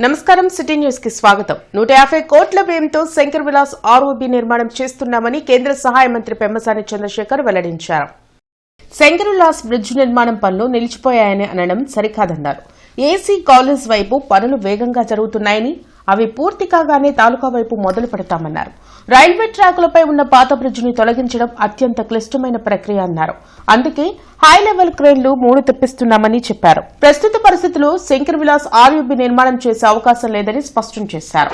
నమస్కారం city news కి స్వాగతం 150 కోట్ల వ్యయంతో శంకర్ విలాస్ ఆర్ఓబీ నిర్మాణం చేస్తున్నామని కేంద్ర సహాయ మంత్రి పెమ్మసాని చంద్రశేఖర్ వెల్లడించారు. శంకర్ విలాస్ బ్రిడ్జ్ నిర్మాణం పనులు నిలిచిపోయాయని అనడం సరికాదన్నారు. ఏసీ కాలేజ్ వైపు పనులు వేగంగా జరుగుతున్నాయని అవి పూర్తి కాగానే తాలూకా వైపు మొదలు పెడతామన్నారు. రైల్వే ట్రాకులపై ఉన్న పాత బ్రిడ్జిని తొలగించడం అత్యంత క్లిష్టమైన ప్రక్రియ అన్నారు. అందుకే హై లెవెల్ క్రేన్లు 3 తెప్పిస్తున్నామని చెప్పారు. ప్రస్తుత పరిస్థితుల్లో శంకర్ విలాస్ ఆర్యూబీ నిర్మాణం చేసే అవకాశం లేదని స్పష్టం చేశారు.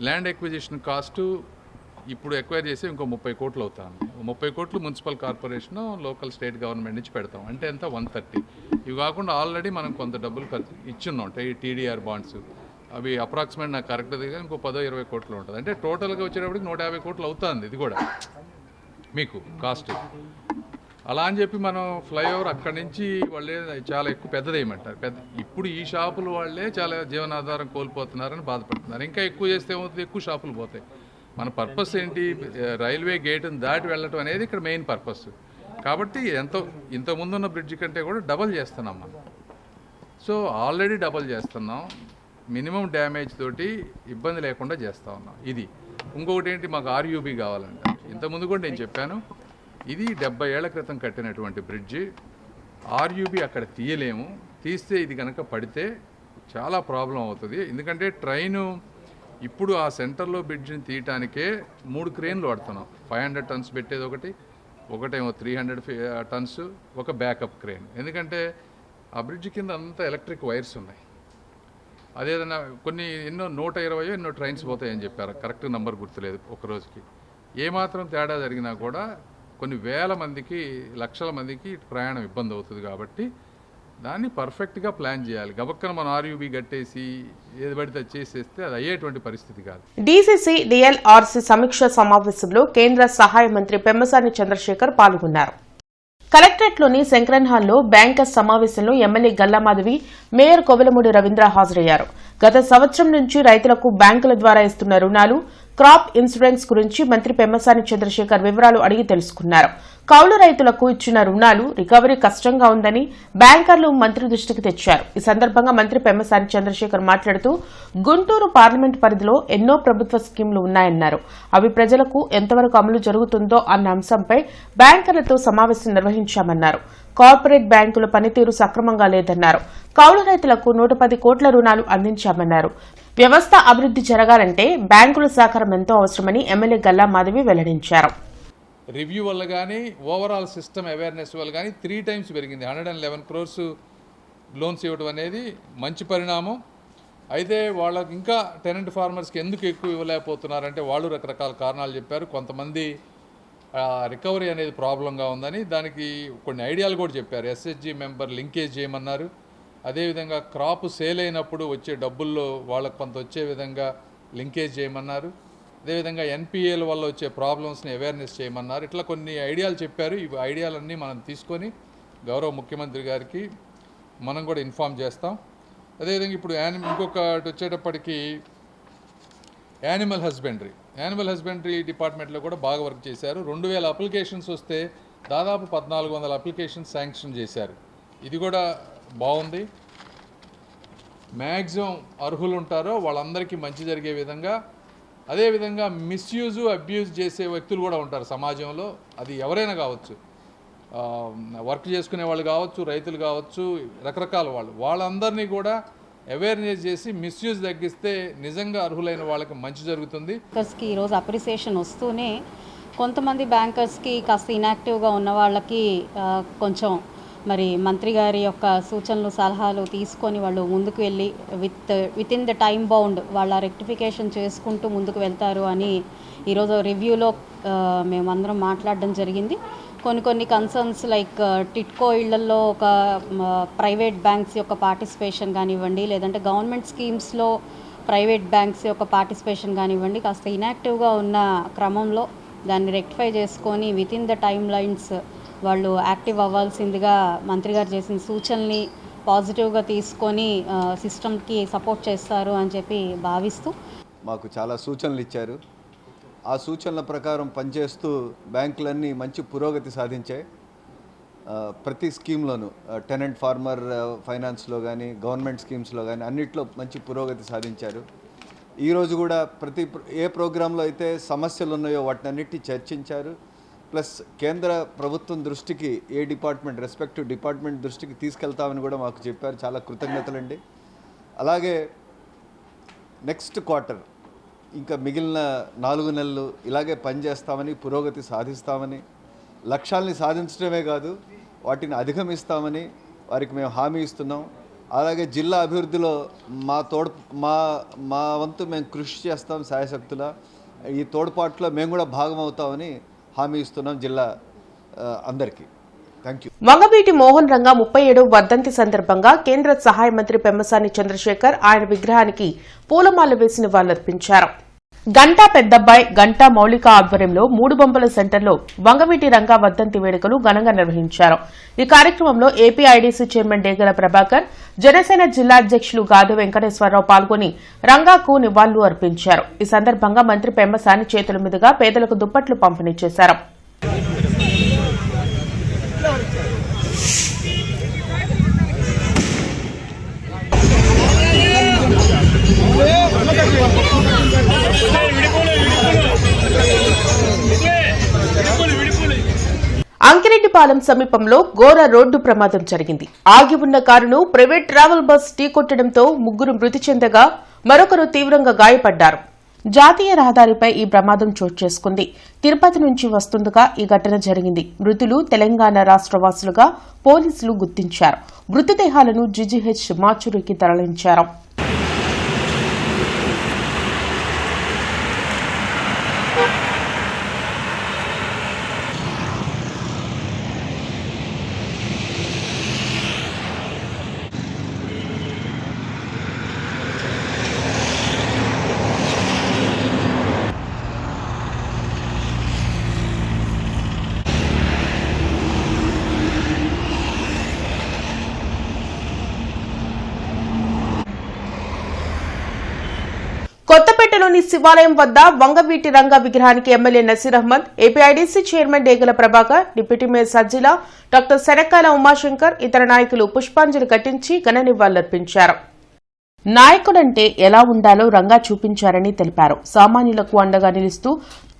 ల్యాండ్ ఎక్విజిషన్ కాస్ట్ ఇప్పుడు ఎక్వైర్ చేసి ఇంకో 30 కోట్లు అవుతాను. 30 కోట్లు municipal corporation, local state government నుంచి పెడతాం. అంటే ఎంత 130. ఇవి కాకుండా ఆల్రెడీ మనం కొంత డబ్బులు ఇచ్చున్నాం. టీడీఆర్ బాండ్స్ అవి అప్రాక్సిమేట్ నాకు కరెక్ట్ దగ్గర ఇంకో 10-20 కోట్లు ఉంటుంది. అంటే టోటల్గా వచ్చేటప్పటికి 150 కోట్లు అవుతుంది. ఇది కూడా మీకు కాస్ట్. అలా అని చెప్పి మనం ఫ్లైఓవర్ అక్కడి నుంచి వాళ్ళే చాలా ఎక్కువ పెద్దదేయమంటారు. ఇప్పుడు ఈ షాపులు వాళ్ళే చాలా జీవనాధారం కోల్పోతున్నారని బాధపడుతున్నారు. ఇంకా ఎక్కువ చేస్తే ఏమవుతుంది, ఎక్కువ షాపులు పోతాయి. మన పర్పస్ ఏంటి, రైల్వే గేట్ని దాటి వెళ్ళటం అనేది ఇక్కడ మెయిన్ పర్పస్. కాబట్టి ఇంతకుముందున్న బ్రిడ్జ్ కంటే కూడా డబల్ చేస్తున్నాం మనం. సో ఆల్రెడీ డబల్ చేస్తున్నాం. మినిమం డ్యామేజ్ తోటి ఇబ్బంది లేకుండా చేస్తూ ఉన్నాం. ఇది ఇంకొకటి ఏంటి, మాకు ఆర్యూబీ కావాలంట. ఇంతకుముందు కూడా నేను చెప్పాను, ఇది 70 ఏళ్ల క్రితం కట్టినటువంటి బ్రిడ్జి. ఆర్యూబీ అక్కడ తీయలేము. తీస్తే ఇది కనుక పడితే చాలా ప్రాబ్లం అవుతుంది. ఎందుకంటే ట్రైను ఇప్పుడు ఆ సెంటర్లో బ్రిడ్జిని తీయటానికే 3 క్రేన్లు వాడుతున్నాం. 500 టన్స్ పెట్టేది ఒకటేమో 300 టన్స్, ఒక బ్యాకప్ క్రేన్. ఎందుకంటే ఆ బ్రిడ్జ్ కింద అంతా ఎలక్ట్రిక్ వైర్స్ ఉన్నాయి. అదేదన్నా ఎన్నో 120 ట్రైన్స్ పోతాయని చెప్పారు. కరెక్ట్ నెంబర్ గుర్తులేదు. ఒక రోజుకి ఏమాత్రం తేడా జరిగినా కూడా కొన్ని వేల మందికి, లక్షల మందికి ప్రయాణం ఇబ్బంది అవుతుంది. కాబట్టి దాన్ని పర్ఫెక్ట్గా ప్లాన్ చేయాలి. గబక్కన మన ఆర్యూబీ కట్టేసి ఏది పడితే చేసేస్తే అది అయ్యేటువంటి పరిస్థితి కాదు. డీసీసీ డిఎల్ఆర్సీ సమీక్ష సమావేశంలో కేంద్ర సహాయ మంత్రి పెమ్మసాని చంద్రశేఖర్ పాల్గొన్నారు. కలెక్టరేట్లోని శంకరన్ హాల్లో బ్యాంకర్స్ సమావేశంలో ఎమ్మెల్యే గల్లామాధవి, మేయర్ కొవెలమూడి రవీంద్ర హాజరయ్యారు. గత సంవత్సరం నుంచి రైతులకు బ్యాంకుల ద్వారా ఇస్తున్న రుణాలు, క్రాప్ ఇన్సూరెన్స్ గురించి మంత్రి పెమ్మసాని చంద్రశేఖర్ వివరాలు అడిగి తెలుసుకున్నారు. కౌలు రైతులకు ఇచ్చిన రుణాలు రికవరీ కష్టంగా ఉందని బ్యాంకర్లు మంత్రి దృష్టికి తెచ్చారు. ఈ సందర్భంగా మంత్రి పెమ్మసాని చంద్రశేఖర్ మాట్లాడుతూ గుంటూరు పార్లమెంట్ పరిధిలో ఎన్నో ప్రభుత్వ స్కీంలు ఉన్నాయన్నారు. అవి ప్రజలకు ఎంతవరకు అమలు జరుగుతుందో అన్న అంశంపై బ్యాంకర్లతో సమావేశం నిర్వహించామన్నారు. కార్పొరేట్ బ్యాంకుల పనితీరు సక్రమంగా లేదన్నారు. కౌలు రైతులకు 110 కోట్ల రుణాలు అందించామన్నారు. వ్యవస్థ అభివృద్ది జరగాలంటే బ్యాంకుల సహకారం ఎంతో అవసరమని ఎమ్మెల్యే గల్లామాధవి వెల్లడించారు. రివ్యూ వల్ల కానీ, ఓవరాల్ సిస్టమ్ అవేర్నెస్ వల్ల కానీ 3 టైమ్స్ పెరిగింది. 111 crores లోన్స్ ఇవ్వడం అనేది మంచి పరిణామం. అయితే వాళ్ళకి ఇంకా టెనెంట్ ఫార్మర్స్కి ఎందుకు ఎక్కువ ఇవ్వలేకపోతున్నారంటే వాళ్ళు రకరకాల కారణాలు చెప్పారు. కొంతమంది రికవరీ అనేది ప్రాబ్లంగా ఉందని దానికి కొన్ని ఐడియాలు కూడా చెప్పారు. ఎస్హెచ్జి మెంబర్ లింకేజ్ చేయమన్నారు. అదేవిధంగా క్రాప్ సేల్ అయినప్పుడు వచ్చే డబ్బుల్లో వాళ్ళకు కొంత వచ్చే విధంగా లింకేజ్ చేయమన్నారు. అదేవిధంగా ఎన్పిఏల వల్ల వచ్చే ప్రాబ్లమ్స్ని అవేర్నెస్ చేయమన్నారు. ఇట్లా కొన్ని ఐడియాలు చెప్పారు. ఈ ఐడియాలన్నీ మనం తీసుకొని గౌరవ ముఖ్యమంత్రి గారికి మనం కూడా ఇన్ఫామ్ చేస్తాం. అదేవిధంగా ఇప్పుడు ఇంకొకటి వచ్చేటప్పటికి యానిమల్ హస్బెండరీ డిపార్ట్మెంట్లో కూడా బాగా వర్క్ చేశారు. 2000 అప్లికేషన్స్ వస్తే దాదాపు 1400 అప్లికేషన్స్ శాంక్షన్ చేశారు. ఇది కూడా బాగుంది. మ్యాక్సిమం అర్హులు ఉంటారో వాళ్ళందరికీ మంచి జరిగే విధంగా, అదేవిధంగా మిస్యూజు, అబ్యూజ్ చేసే వ్యక్తులు కూడా ఉంటారు సమాజంలో. అది ఎవరైనా కావచ్చు, వర్క్ చేసుకునే వాళ్ళు కావచ్చు, రైతులు కావచ్చు, రకరకాల వాళ్ళందరినీ కూడా అవేర్నెస్ చేసి మిస్యూజ్ తగ్గిస్తే నిజంగా అర్హులైన వాళ్ళకి మంచి జరుగుతుంది. బ్యాంకర్స్కి ఈరోజు అప్రిసియేషన్ వస్తూనే కొంతమంది బ్యాంకర్స్కి కాస్త ఇన్యాక్టివ్గా ఉన్న వాళ్ళకి కొంచెం మరి మంత్రి గారి యొక్క సూచనలు, సలహాలు తీసుకొని వాళ్ళు ముందుకు వెళ్ళి with in the time bound వాళ్ళ రెక్టిఫికేషన్ చేసుకుంటూ ముందుకు వెళ్తారు అని ఈరోజు రివ్యూలో మేమందరం మాట్లాడడం జరిగింది. కొన్ని కన్సర్న్స్ లైక్ టిట్కో ఇళ్లలో ఒక ప్రైవేట్ బ్యాంక్స్ యొక్క పార్టిసిపేషన్ కానివ్వండి, లేదంటే గవర్నమెంట్ స్కీమ్స్లో ప్రైవేట్ బ్యాంక్స్ యొక్క పార్టిసిపేషన్ కానివ్వండి, కాస్త ఇన్యాక్టివ్గా ఉన్న క్రమంలో దాన్ని రెక్టిఫై చేసుకొని with in the time lines వాళ్ళు యాక్టివ్ అవ్వాల్సిందిగా మంత్రి గారు చేసిన సూచనల్ని పాజిటివ్గా తీసుకొని సిస్టమ్కి సపోర్ట్ చేస్తారు అని చెప్పి భావిస్తూ మాకు చాలా సూచనలు ఇచ్చారు. ఆ సూచనల ప్రకారం పనిచేస్తూ బ్యాంకులన్నీ మంచి పురోగతి సాధించాయి. ప్రతి స్కీమ్లోనూ టెనెంట్ ఫార్మర్ ఫైనాన్స్లో కానీ గవర్నమెంట్ స్కీమ్స్లో కానీ అన్నిట్లో మంచి పురోగతి సాధించారు. ఈరోజు కూడా ఏ ప్రోగ్రాంలో అయితే సమస్యలు ఉన్నాయో వాటిని అన్నిటి చర్చించారు. ప్లస్ కేంద్ర ప్రభుత్వం దృష్టికి ఏ డిపార్ట్మెంట్ రెస్పెక్టివ్ డిపార్ట్మెంట్ దృష్టికి తీసుకెళ్తామని కూడా మాకు చెప్పారు. చాలా కృతజ్ఞతలండి. అలాగే నెక్స్ట్ క్వార్టర్ ఇంకా మిగిలిన 4 నెలలు ఇలాగే పనిచేస్తామని, పురోగతి సాధిస్తామని, లక్ష్యాల్ని సాధించడమే కాదు వాటిని అధిగమిస్తామని వారికి మేము హామీ ఇస్తున్నాం. అలాగే జిల్లా అభివృద్ధిలో మా వంతు మేము కృషి చేస్తాం శాయశక్తులా. ఈ తోడ్పాటులో మేము కూడా భాగం అవుతామని హామీ ఇస్తున్నాం జిల్లా అందరికీ. Thank you. వంగవీటి మోహన్ రంగా 37వ వర్ధంతి సందర్భంగా కేంద్ర సహాయ మంత్రి పెమ్మసాని చంద్రశేఖర్ ఆయన విగ్రహానికి పూలమాల వేసి నివాళులర్పించారు. గంటా పెద్దబ్బాయి, గంటా మౌలిక ఆధ్వర్యంలో 3 బొమ్మల సెంటర్లో వంగవీటి రంగా వర్ధంతి వేడుకలు ఘనంగా నిర్వహించారు. ఈ కార్యక్రమంలో ఏపీఐడీసీ చైర్మన్ డేగల ప్రభాకర్, జనసేన జిల్లా అధ్యక్షులు గాదు వెంకటేశ్వరరావు పాల్గొని రంగాకు నివాళులు అర్పించారు. ఈ సందర్భంగా మంత్రి పెమ్మసాని చేతుల మీదుగా పేదలకు దుప్పట్లు పంపిణీ చేశారు. అంకిరెడ్డిపాలెం సమీపంలో ఘోర రోడ్డు ప్రమాదం జరిగింది. ఆగి ఉన్న కారును ప్రైవేట్ ట్రావెల్ బస్ ఢీకొట్టడంతో 3 మృతి చెందగా మరొకరు తీవ్రంగా గాయపడ్డారు. జాతీయ రహదారిపై ఈ ప్రమాదం చోటు చేసుకుంది. తిరుపతి నుంచి వస్తుండగా ఈ ఘటన జరిగింది. మృతులు తెలంగాణ రాష్ట్రవాసులుగా పోలీసులు గుర్తించారు. మృతదేహాలను జీజీహెచ్ మాచూరుకి తరలించారు. కొత్తపేటలోని శివాలయం వద్ద వంగవీటి రంగా విగ్రహానికి MLA Naseer Ahmed, APIDC chairman Degala Prabhakar, deputy mayor Sajjila, doctor Sarakkala Umashankar, ఇతర నాయకులు పుష్పాంజలి ఘటించి ఘన నివాళులర్పించారు. నాయకుడంటే ఎలా ఉండాలో రంగా చూపించారని తెలిపారు. సామాన్యులకు అండగా నిలుస్తూ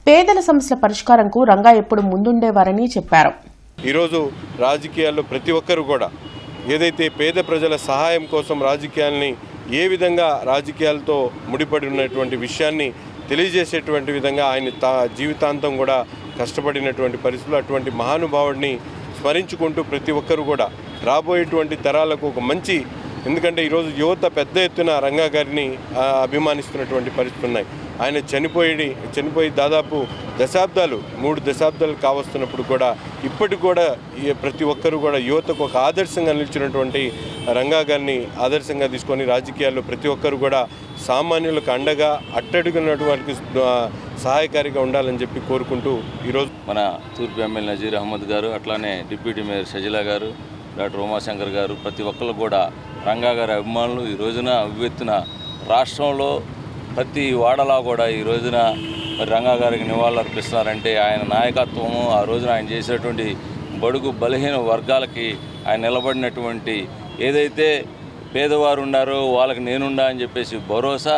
పేదల సమస్యల పరిష్కారంకు రంగా ఎప్పుడు ముందుండేవారని చెప్పారు. ఈరోజు రాజకీయాల్లో ప్రతి ఒక్కరు కూడా ఏదైతే పేద ప్రజల సహాయం కోసం రాజకీయాల్ని ఏ విధంగా రాజకీయాలతో ముడిపడి ఉన్నటువంటి విషయాన్ని తెలియజేసేటువంటి విధంగా ఆయన జీవితాంతం కూడా కష్టపడినటువంటి పరిస్థితులు. అటువంటి మహానుభావుడిని స్మరించుకుంటూ ప్రతి ఒక్కరు కూడా రాబోయేటువంటి తరాలకు ఒక మంచి, ఎందుకంటే ఈరోజు యువత పెద్ద ఎత్తున రంగా గారిని అభిమానిస్తున్నటువంటి పరిస్థితులు ఉన్నాయి. ఆయన చనిపోయి దాదాపు 3 దశాబ్దాలు కావస్తున్నప్పుడు కూడా ఇప్పటికి కూడా ప్రతి ఒక్కరు కూడా యువతకు ఒక ఆదర్శంగా నిలిచినటువంటి రంగా గారిని ఆదర్శంగా తీసుకొని రాజకీయాల్లో ప్రతి ఒక్కరు కూడా సామాన్యులకు అండగా అట్టడుగున్నటువంటి సహాయకారిగా ఉండాలని చెప్పి కోరుకుంటూ ఈరోజు మన తూర్పు ఎమ్మెల్యే నజీర్ అహ్మద్ గారు, అట్లానే డిప్యూటీ మేయర్ సజిలా గారు, డాక్టర్ ఉమాశంకర్ గారు, ప్రతి ఒక్కరు కూడా రంగా గారి అభిమానులు ఈ రోజున ఉవ్వెత్తున రాష్ట్రంలో ప్రతి వాడలా కూడా ఈ రోజున మరి రంగా గారికి నివాళులు అర్పిస్తున్నారంటే ఆయన నాయకత్వము, ఆ రోజున ఆయన చేసినటువంటి బడుగు బలహీన వర్గాలకి ఆయన నిలబడినటువంటి ఏదైతే పేదవారు ఉన్నారో వాళ్ళకి నేనుండా అని చెప్పేసి భరోసా,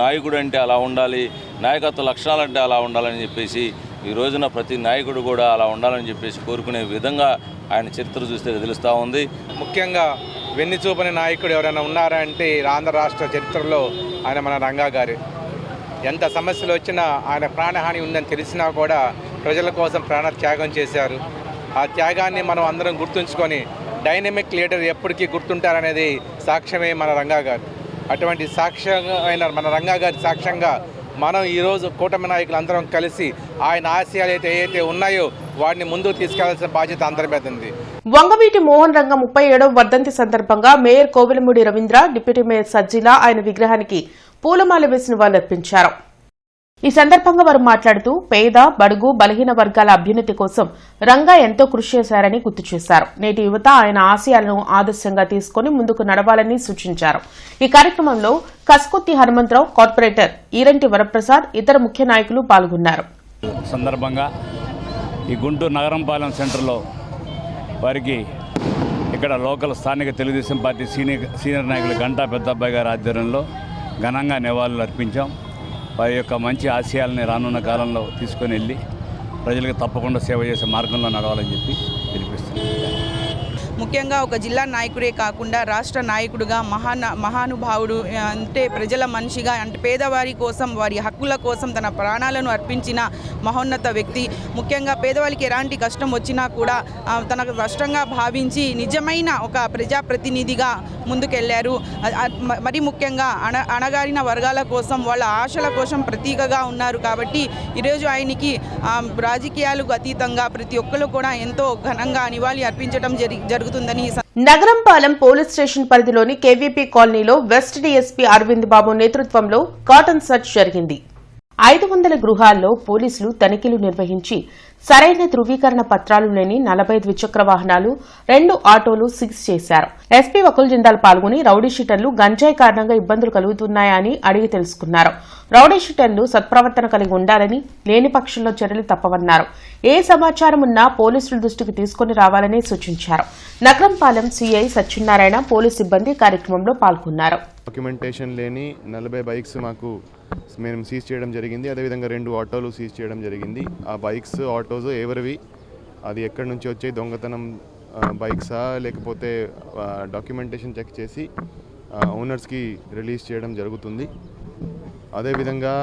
నాయకుడు అంటే అలా ఉండాలి, నాయకత్వ లక్షణాలు అంటే అలా ఉండాలని చెప్పేసి ఈ రోజున ప్రతి నాయకుడు కూడా అలా ఉండాలని చెప్పేసి కోరుకునే విధంగా ఆయన చరిత్ర చూస్తే తెలుస్తూ ఉంది. ముఖ్యంగా వెన్ను చూపని నాయకుడు ఎవరైనా ఉన్నారా అంటే ఆంధ్ర రాష్ట్ర చరిత్రలో ఆయన మన రంగా గారు. ఎంత సమస్యలు వచ్చినా ఆయన ప్రాణహాని ఉందని తెలిసినా కూడా ప్రజల కోసం ప్రాణ త్యాగం చేశారు. ఆ త్యాగాన్ని మనం అందరం గుర్తుంచుకొని డైనమిక్ లీడర్ ఎప్పటికీ గుర్తుంటారనేది సాక్ష్యమే మన రంగా గారు. అటువంటి సాక్ష్యమైన మన రంగా గారి సాక్ష్యంగా మనం ఈరోజు కూటమి నాయకులు అందరం కలిసి ఆయన ఆశయాలు ఏవైతే ఉన్నాయో వాటిని ముందుకు తీసుకెళ్లాల్సిన బాధ్యత అందరి మీద ఉంది. వంగవీటి మోహన్ రంగా 37వ వర్ధంతి సందర్భంగా mayor Kovelamudi Ravindra, deputy mayor Sajjila ఆయన విగ్రహానికి పూలమాల వేసి నివాళులర్పించారు. ఈ సందర్భంగా వారు మాట్లాడుతూ పేద, బడుగు, బలహీన వర్గాల అభ్యున్నతి కోసం రంగా ఎంతో కృషి చేశారని గుర్తు చేశారు. నేటి యువత ఆయన ఆశయాలను ఆదర్శంగా తీసుకుని ముందుకు నడవాలని సూచించారు. ఈ కార్యక్రమంలో కస్కుత్తి హనుమంతరావు, కార్పొరేటర్ ఈరంటి వరప్రసాద్, ఇతర ముఖ్య నాయకులు పాల్గొన్నారు. సందర్భంగా ఈ గుంటూరు నగరంపాలెం సెంటర్లో వారికి ఇక్కడ లోకల్ స్థానిక తెలుగుదేశం పార్టీ సీనియర్ నాయకులు గంటా పెద్దబ్బాయి గారి ఆధ్వర్యంలో ఘనంగా నివాళులు అర్పించాం. వారి యొక్క మంచి ఆశయాలని రానున్న కాలంలో తీసుకొని వెళ్ళి ప్రజలకు తప్పకుండా సేవ చేసే మార్గంలో నడవాలని చెప్పి తెలిపిస్తున్నాం. ముఖ్యంగా ఒక జిల్లా నాయకుడే కాకుండా రాష్ట్ర నాయకుడుగా మహానుభావుడు, అంటే ప్రజల మనిషిగా, అంటే పేదవారి కోసం, వారి హక్కుల కోసం తన ప్రాణాలను అర్పించిన మహోన్నత వ్యక్తి. ముఖ్యంగా పేదవాళ్ళకి ఎలాంటి కష్టం వచ్చినా కూడా తనకు కష్టంగా భావించి నిజమైన ఒక ప్రజాప్రతినిధిగా ముందుకెళ్లారు. మరి ముఖ్యంగా అణగారిన వర్గాల కోసం, వాళ్ళ ఆశల కోసం ప్రతీకగా ఉన్నారు. కాబట్టి ఈరోజు ఆయనకి రాజకీయాలకు అతీతంగా ప్రతి ఒక్కరు కూడా ఎంతో ఘనంగా నివాళి అర్పించడం జరుగుతుందని. నగరంపాలెం పోలీస్ స్టేషన్ పరిధిలోని కేవీపీ కాలనీలో వెస్ట్ డీఎస్పీ అరవింద్ బాబు నేతృత్వంలో కాటన్ సర్చ్ జరిగింది. 500 గృహాల్లో పోలీసులు తనిఖీలు నిర్వహించి సరైన ధృవీకరణ పత్రాలు లేని 40 ద్విచక్ర వాహనాలు, 2 ఆటోలు సీజ్ చేశారు. ఎస్పీ వకుల్ జిందాల్ పాల్గొని రౌడీ షీటర్లు గంజాయి కారణంగా ఇబ్బందులు కలుగుతున్నాయా అని అడిగి తెలుసుకున్నారు. రౌడీ షీటర్లు సత్ప్రవర్తన కలిగి ఉండాలని, లేని పక్షంలో చర్యలు తప్పవన్నారు. ఏ సమాచారం ఉన్నా పోలీసుల దృష్టికి తీసుకుని రావాలని సూచించారు. నగరంపాలెం సీఐ సత్యనారాయణ, పోలీస్ సిబ్బంది కార్యక్రమంలో పాల్గొన్నారు. డాక్యుమెంటేషన్ లేని 40 బైక్స్ మేము సీజ్ చేయడం జరిగింది. అదేవిధంగా 2 ఆటోలు సీజ్ చేయడం జరిగింది. ఆ బైక్స్, ఆటోస్ ఎవరివి, అది ఎక్కడి నుంచి వచ్చాయి, దొంగతనం బైక్సా లేకపోతే డాక్యుమెంటేషన్ చెక్ చేసి ఓనర్స్కి రిలీజ్ చేయడం జరుగుతుంది. అదేవిధంగా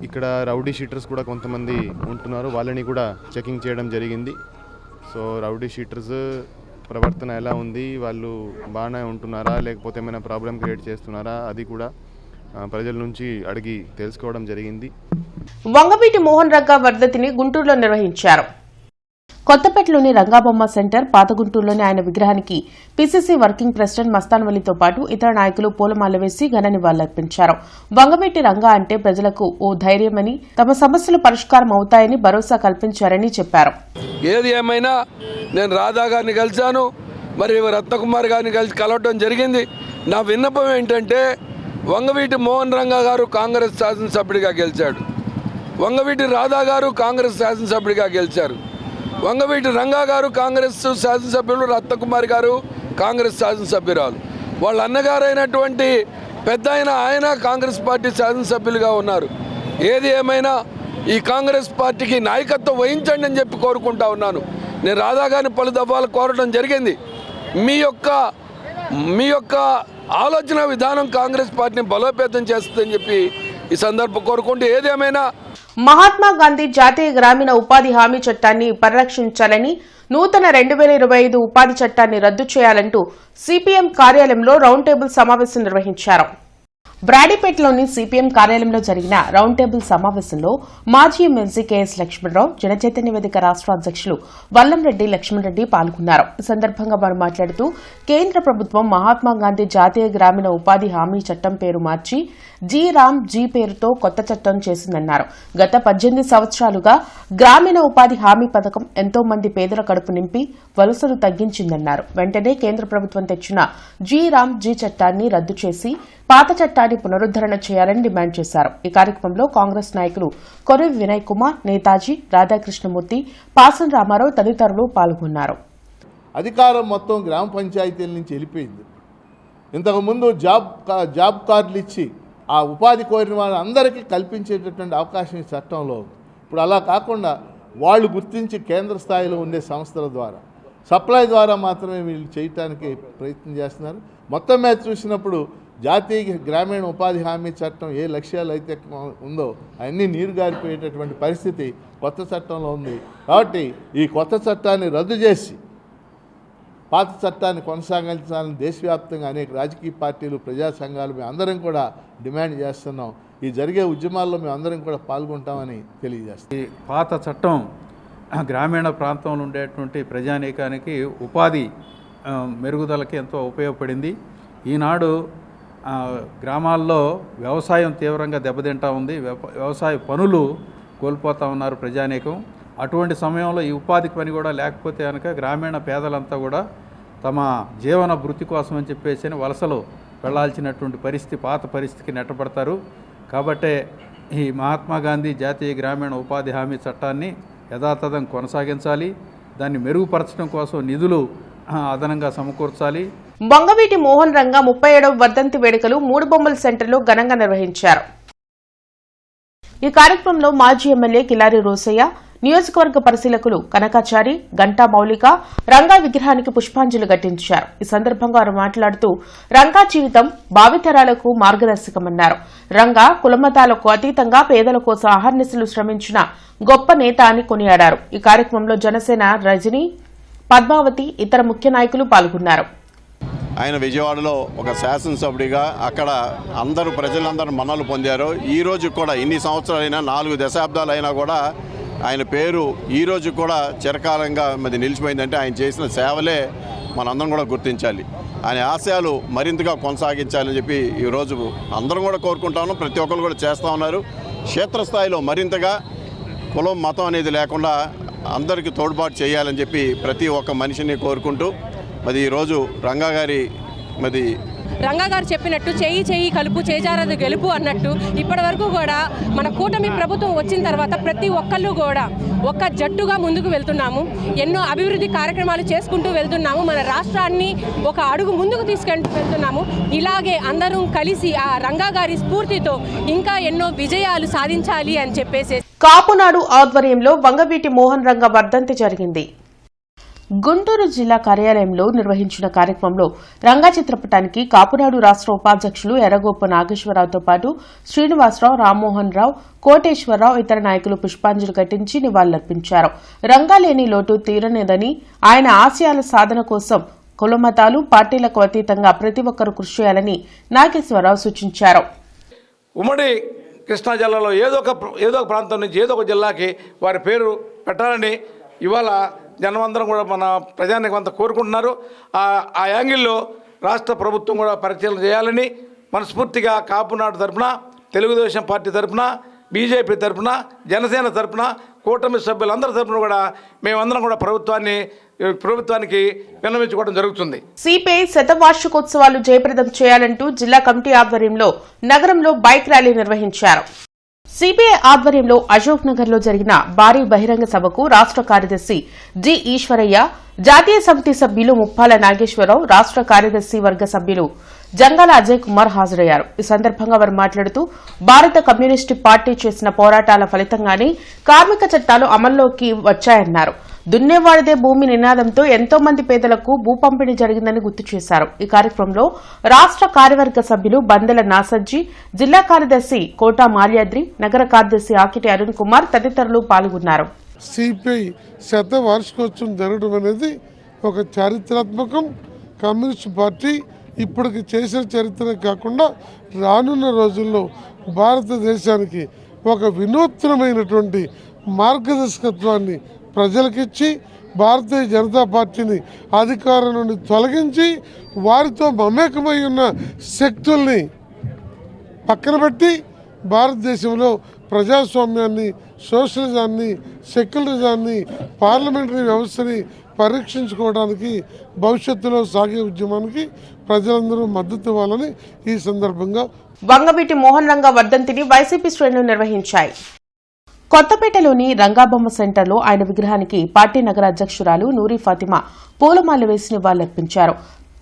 ఇక్కడ రౌడీ షీటర్స్ కూడా కొంతమంది ఉంటున్నారు, వాళ్ళని కూడా చెకింగ్ చేయడం జరిగింది. సో రౌడీ షీటర్స్ ప్రవర్తన ఎలా ఉంది, వాళ్ళు బాగానే ఉంటున్నారా లేకపోతే ఏమైనా ప్రాబ్లం క్రియేట్ చేస్తున్నారా, అది కూడా ప్రజల నుంచి అడిగి తెలుసుకోవడం జరిగింది. వంగవీటి మోహన్ రంగా వర్ధంతిని గుంటూరులో నిర్వహించారు. కొత్తపేటలోని రంగాబొమ్మ సెంటర్, పాత గుంటూరులోని ఆయన విగ్రహానికి పీసీసీ వర్కింగ్ ప్రెసిడెంట్ మస్తాన్ వలీతో పాటు ఇతర నాయకులు పూలమాల వేసి ఘన నివాళులర్పించారు. వంగవీటి రంగా అంటే ప్రజలకు ఓ ధైర్యమని, తమ సమస్యలు పరిష్కారం అవుతాయని భరోసా కల్పించారని చెప్పారు. ఏది ఏమైనా నేను రాధా గారిని కలిశాను, మరి రత్నకుమార్ గారిని కలవటం జరిగింది. నా విన్నపం ఏంటంటే, వంగవీటి మోహన్ రంగా గారు కాంగ్రెస్ శాసనసభ్యుడిగా గెలిచాడు, వంగవీటి రాధా గారు కాంగ్రెస్ శాసనసభ్యుడిగా గెలిచారు, వంగవీటి రంగా గారు కాంగ్రెస్ శాసనసభ్యులు, రత్నకుమార్ గారు కాంగ్రెస్ శాసనసభ్యురాలు, వాళ్ళ అన్నగారైనటువంటి పెద్ద ఆయన కాంగ్రెస్ పార్టీ శాసనసభ్యులుగా ఉన్నారు. ఏది ఏమైనా ఈ కాంగ్రెస్ పార్టీకి నాయకత్వం వహించండి అని చెప్పి కోరుకుంటా ఉన్నాను. నేను రాధా గారిని పలు దఫాలు కోరడం జరిగింది. మీ యొక్క ఆలోచన విధానం కాంగ్రెస్ పార్టీని బలోపేతం చేస్తుందని చెప్పి ఈ సందర్భం కోరుకుంటూ, ఏదేమైనా మహాత్మా గాంధీ జాతీయ గ్రామీణ ఉపాధి హామీ చట్టాన్ని పరిరక్షించాలని, నూతన 2025 ఉపాధి చట్టాన్ని రద్దు చేయాలంటూ సిపిఎం కార్యాలయంలో రౌండ్ టేబుల్ సమావేశం నిర్వహించారు. బ్రాడీపేటలోని సిపిఎం కార్యాలయంలో జరిగిన రౌండ్ టేబుల్ సమావేశంలో మాజీ ఎమ్మెల్సీ కెఎస్ లక్ష్మణరావు, జనచైతన్య వేదిక రాష్ట్ర అధ్యక్షులు వల్లంరెడ్డి లక్ష్మణరెడ్డి పాల్గొన్నారు. ఈ సందర్భంగా వారు మాట్లాడుతూ, కేంద్ర ప్రభుత్వం మహాత్మా గాంధీ జాతీయ గ్రామీణ ఉపాధి హామీ చట్టం పేరు మార్చి జీ రామ్ జీ పేరుతో కొత్త చట్టం చేసిందన్నారు. గత 18 సంవత్సరాలుగా గ్రామీణ ఉపాధి హామీ పథకం ఎంతో మంది పేదల కడుపు నింపి వలసలు తగ్గించిందన్నారు. వెంటనే కేంద్ర ప్రభుత్వం తెచ్చిన జీ రామ్ జీ చట్టాన్ని రద్దు చేసి పాత చట్టాన్ని పునరుద్దరణ చేయాలని డిమాండ్ చేశారు. ఈ కార్యక్రమంలో కాంగ్రెస్ నాయకులు కొరివి వినయ్ కుమార్, నేతాజీ, రాధాకృష్ణమూర్తి, పాసన్ రామారావు తదితరులు పాల్గొన్నారు. అధికారం మొత్తం గ్రామ పంచాయతీల నుంచి వెళ్ళిపోయింది. ఇంతకుముందు జాబ్ కార్డులు ఇచ్చి ఆ ఉపాధి కోరిన వాళ్ళందరికీ కల్పించేటటువంటి అవకాశం ఈ చట్టంలో ఉంది. ఇప్పుడు అలా కాకుండా వాళ్ళు గుర్తించి కేంద్ర స్థాయిలో ఉండే సంస్థల ద్వారా, సప్లై ద్వారా మాత్రమే వీళ్ళు చేయటానికి ప్రయత్నం చేస్తున్నారు. మొత్తం మీద చూసినప్పుడు జాతీయ గ్రామీణ ఉపాధి హామీ చట్టం ఏ లక్ష్యాలు అయితే ఉందో అన్నీ నీరుగారిపోయేటటువంటి పరిస్థితి కొత్త చట్టంలో ఉంది. కాబట్టి ఈ కొత్త చట్టాన్ని రద్దు చేసి పాత చట్టాన్ని కొనసాగించాలని దేశవ్యాప్తంగా అనేక రాజకీయ పార్టీలు, ప్రజా సంఘాలు మేము అందరం కూడా డిమాండ్ చేస్తున్నాం. ఈ జరిగే ఉద్యమాల్లో మేము అందరం కూడా పాల్గొంటామని తెలియజేస్తాం. ఈ పాత చట్టం గ్రామీణ ప్రాంతంలో ఉండేటువంటి ప్రజానీకానికి ఉపాధి మెరుగుదలకి ఎంతో ఉపయోగపడింది. ఈనాడు గ్రామాల్లో వ్యవసాయం తీవ్రంగా దెబ్బతింటా ఉంది. వ్యవసాయ పనులు కోల్పోతూ ఉన్నారు ప్రజానీకం. అటువంటి సమయంలో ఈ ఉపాధి పని కూడా లేకపోతే కనుక గ్రామీణ పేదలంతా కూడా తమ జీవన భృతి కోసం అని చెప్పేసి వలసలు వెళ్లాల్సినటువంటి పరిస్థితి, పాత పరిస్థితికి నెట్టబడతారు. కాబట్టే ఈ మహాత్మా గాంధీ జాతీయ గ్రామీణ ఉపాధి హామీ చట్టాన్ని యథాతథం కొనసాగించాలి. దాన్ని మెరుగుపరచడం కోసం నిధులు అదనంగా సమకూర్చాలి. వంగవీటి మోహన్ రంగా 37వ వర్ధంతి వేడుకలు మూడు బొమ్మల సెంటర్లో ఘనంగా నిర్వహించారు. ఈ కార్యక్రమంలో మాజీ ఎమ్మెల్యే కిలారి రోసయ్య, నియోజకవర్గ పరిశీలకులు కనకాచారి, గంటా మౌలిక రంగా విగ్రహానికి పుష్పాంజలి ఘటించారు. ఈ సందర్భంగా వారు మాట్లాడుతూ రంగా జీవితం భావితరాలకు మార్గదర్శకమన్నారు. రంగా కులమతాలకు అతీతంగా పేదల కోసం అహర్నిశలు శ్రమించిన గొప్ప నేత అని కొనియాడారు. ఈ కార్యక్రమంలో జనసేన రజని, పద్మావతి, ఇతర ముఖ్య నాయకులు పాల్గొన్నారు. ఆయన విజయవాడలో ఒక శాసనసభ్యుడిగా అక్కడ ప్రజలందరూ మన్నలు పొందారు. ఈ రోజు కూడా ఇన్ని సంవత్సరాలైనా 4 దశాబ్దాలైనా కూడా ఆయన పేరు ఈ రోజు కూడా చిరకాలంగా నిలిచిపోయిందంటే ఆయన చేసిన సేవలే మనందరం కూడా గుర్తించాలి. ఆయన ఆశయాలు మరింతగా కొనసాగించాలని చెప్పి ఈరోజు అందరం కూడా కోరుకుంటాము. ప్రతి ఒక్కరు కూడా చేస్తూ ఉన్నారు. క్షేత్రస్థాయిలో మరింతగా కులం మతం అనేది లేకుండా అందరికీ తోడ్పాటు చేయాలని చెప్పి ప్రతి ఒక్క మనిషిని కోరుకుంటూ ఈరోజు రంగా గారు చెప్పినట్టు చెయ్యి కలుపు చేజారదు గెలుపు అన్నట్టు ఇప్పటి వరకు కూడా మన కూటమి ప్రభుత్వం వచ్చిన తర్వాత ప్రతి ఒక్కళ్ళు కూడా ఒక జట్టుగా ముందుకు వెళ్తున్నాము. ఎన్నో అభివృద్ధి కార్యక్రమాలు చేసుకుంటూ వెళ్తున్నాము. మన రాష్ట్రాన్ని ఒక అడుగు ముందుకు తీసుకెళ్తూ వెళ్తున్నాము. ఇలాగే అందరం కలిసి ఆ రంగా గారి స్ఫూర్తితో ఇంకా ఎన్నో విజయాలు సాధించాలి అని చెప్పేసి కాపునాడు ఆధ్వర్యంలో వంగవీటి మోహన్ రంగా వర్ధంతి జరిగింది. గుంటూరు జిల్లా కార్యాలయంలో నిర్వహించిన కార్యక్రమంలో రంగా చిత్రపటానికి కాపునాడు రాష్ట్ర ఉపాధ్యక్షులు ఎర్రగోపు నాగేశ్వరరావుతో పాటు శ్రీనివాసరావు, రామ్మోహన్ రావు, కోటేశ్వరరావు ఇతర నాయకులు పుష్పాంజలి ఘటించి నివాళులర్పించారు. రంగా లేని లోటు తీరనేదని, ఆయన ఆశయాల సాధన కోసం కులమతాలు పార్టీలకు అతీతంగా ప్రతి ఒక్కరూ కృషి చేయాలని నాగేశ్వరరావు సూచించారు. ఉమ్మడి కృష్ణా జిల్లాలో ఏదో ఒక ప్రాంతం నుంచి ఏదో ఒక జిల్లాకి వారి పేరు పెట్టాలని ఇవాళ జనమందరం కూడా మన ప్రజానికి అంతా కోరుకుంటున్నారు. ఆ యాంగిల్లో రాష్ట్ర ప్రభుత్వం కూడా పరిశీలన చేయాలని మనస్ఫూర్తిగా కాపునాడు తరఫున, తెలుగుదేశం పార్టీ తరఫున, బీజేపీ తరఫున, జనసేన తరఫున, కూటమి సభ్యులందరి తరఫున కూడా మేమందరం కూడా ప్రభుత్వానికి విన్నవించుకోవడం జరుగుతుంది. సిపిఐ శతవార్షికోత్సవాలు జయప్రదం చేయాలంటూ జిల్లా కమిటీ ఆధ్వర్యంలో నగరంలో బైక్ ర్యాలీ నిర్వహించారు. సిపిఐ ఆధ్వర్యంలో అశోక్ నగర్ లో జరిగిన భారీ బహిరంగ సభకు రాష్ట్ర కార్యదర్శి జి ఈశ్వరయ్య, జాతీయ సమితి సభ్యులు ముప్పాల నాగేశ్వరరావు, రాష్ట్ర కార్యదర్శి వర్గ సభ్యులు జంగాల అజయ్ కుమార్ హాజరయ్యారు. ఈ సందర్భంగా వారు మాట్లాడుతూ భారత కమ్యూనిస్టు పార్టీ చేసిన పోరాటాల ఫలితంగానే కార్మిక చట్టాలు అమల్లోకి వచ్చాయన్నారు. దున్నేవాడిదే భూమి నినాదంతో ఎంతో మంది పేదలకు భూ పంపిణీ జరిగిందని గుర్తు చేశారు. ఈ కార్యక్రమంలో రాష్ట్ర కార్యవర్గ సభ్యులు బందెల నాసర్జీ, జిల్లా కార్యదర్శి కోటా మాల్యాద్రి, నగర కార్యదర్శి ఆకిటి అరుణ్ కుమార్ తదితరులు పాల్గొన్నారు. సిపిఐ శతవార్షికోత్సవం జరగడం అనేది ఒక చారిత్రాత్మకం. కమ్యూనిస్ట్ పార్టీ ఇప్పటికి చేసిన చరిత్ర కాకుండా రానున్న రోజుల్లో భారతదేశానికి ఒక వినూత్నమైనటువంటి మార్గదర్శకత్వాన్ని ప్రజలకిచ్చి భారతీయ జనతా పార్టీని అధికారం నుండి తొలగించి వారితో మమేకమై ఉన్న శక్తుల్ని పక్కన పెట్టి భారతదేశంలో ప్రజాస్వామ్యాన్ని, సోషలిజాన్ని, సెక్యులరిజాన్ని, పార్లమెంటరీ వ్యవస్థని పరీక్షించుకోవడానికి భవిష్యత్తులో సాగే ఉద్యమానికి ప్రజలందరూ మద్దతు ఇవ్వాలని ఈ సందర్భంగా వంగవీటి మోహన్ రంగా వర్ధంతిని వైసీపీ శ్రేణులు నిర్వహించాయి. కొత్తపేటలోని రంగాబొమ్మ సెంటర్లో ఆయన విగ్రహానికి పార్టీ నగర అధ్యక్షురాలు నూరి ఫాతిమా పూలమాల వేసి నివాళులర్పించారు.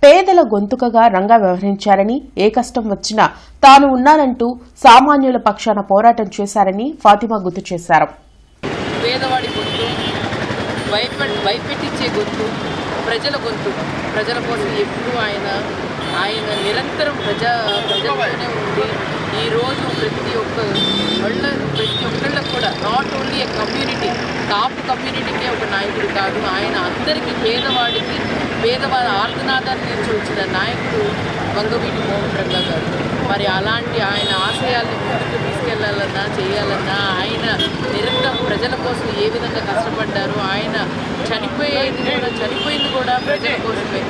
పేదల గొంతుకగా రంగా వ్యవహరించారని, ఏ కష్టం వచ్చినా తాను ఉన్నానంటూ సామాన్యుల పక్షాన పోరాటం చేశారని ఫాతిమా గుర్తు చేశారు. పేదవాడి గొంతు, భయపెట్టించే గొంతు, ప్రజల గొంతు, ప్రజల కోసం ఎప్పుడూ ఆయన నిరంతరం ప్రజలతోనే ఉండి ఈరోజు ప్రతి ఒక్కళ్ళకు కూడా నాట్ ఓన్లీ ఏ కమ్యూనిటీ, కాపు కమ్యూనిటీకే ఒక నాయకుడు కాదు, ఆయన అందరికీ పేదవాళ్ళ ఆర్తనాదాన్ని తీర్చి వచ్చిన నాయకుడు వంగవీటి మోహన్ రంగా గారు. మరి అలాంటి ఆయన ఆశయాల్ని ముందుకు తీసుకెళ్లాలన్నా చేయాలన్నా ఆయన నిరంతరం ప్రజల కోసం ఏ విధంగా కష్టపడ్డారు, ఆయన చనిపోయింది కూడా ప్రజల కోసమే.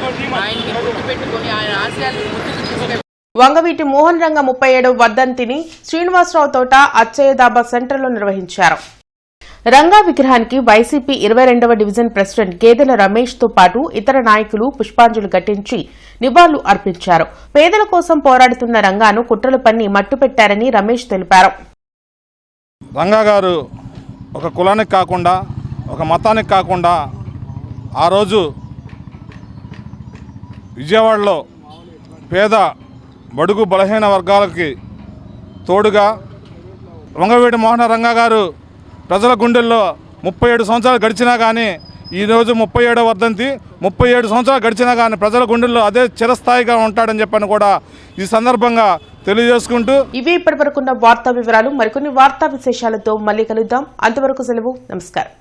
ఆయన్ని గుర్తుపెట్టుకొని ఆయన ఆశయాల్ని ముందుకు తీసుకెళ్ళి వంగవీటి మోహన్ రంగా 37వ వర్ధంతిని శ్రీనివాసరావు తోట అచ్చయ్యదాబా సెంటర్లో నిర్వహించారు. రంగా విగ్రహానికి వైసీపీ 22వ డివిజన్ ప్రెసిడెంట్ గేదెల రమేష్ తో పాటు ఇతర నాయకులు పుష్పాంజలి ఘటించి నివాళులు అర్పించారు. పేదల కోసం పోరాడుతున్న రంగాను కుట్రలు పన్ని మట్టుపెట్టారని రమేష్ తెలిపారు. రంగా గారు ఒక కులానికి కాకుండా, ఒక మతానికి కాకుండా ఆ రోజు విజయవాడలో పేద బడుగు బలహీన వర్గాలకి తోడుగా వంగవీటి మోహన రంగా గారు ప్రజల గుండెల్లో 37 సంవత్సరాలు గడిచినా కానీ ఈరోజు 37వ వర్ధంతి 37 సంవత్సరాలు గడిచినా కానీ ప్రజల గుండెల్లో అదే చిరస్థాయిగా ఉంటాడని చెప్పని కూడా ఈ సందర్భంగా తెలియజేసుకుంటూ ఇవి ఇప్పటివరకున్న వార్తా వివరాలు. మరికొన్ని వార్తా విశేషాలతో మళ్ళీ కలుద్దాం. అంతవరకు సెలవు. నమస్కారం.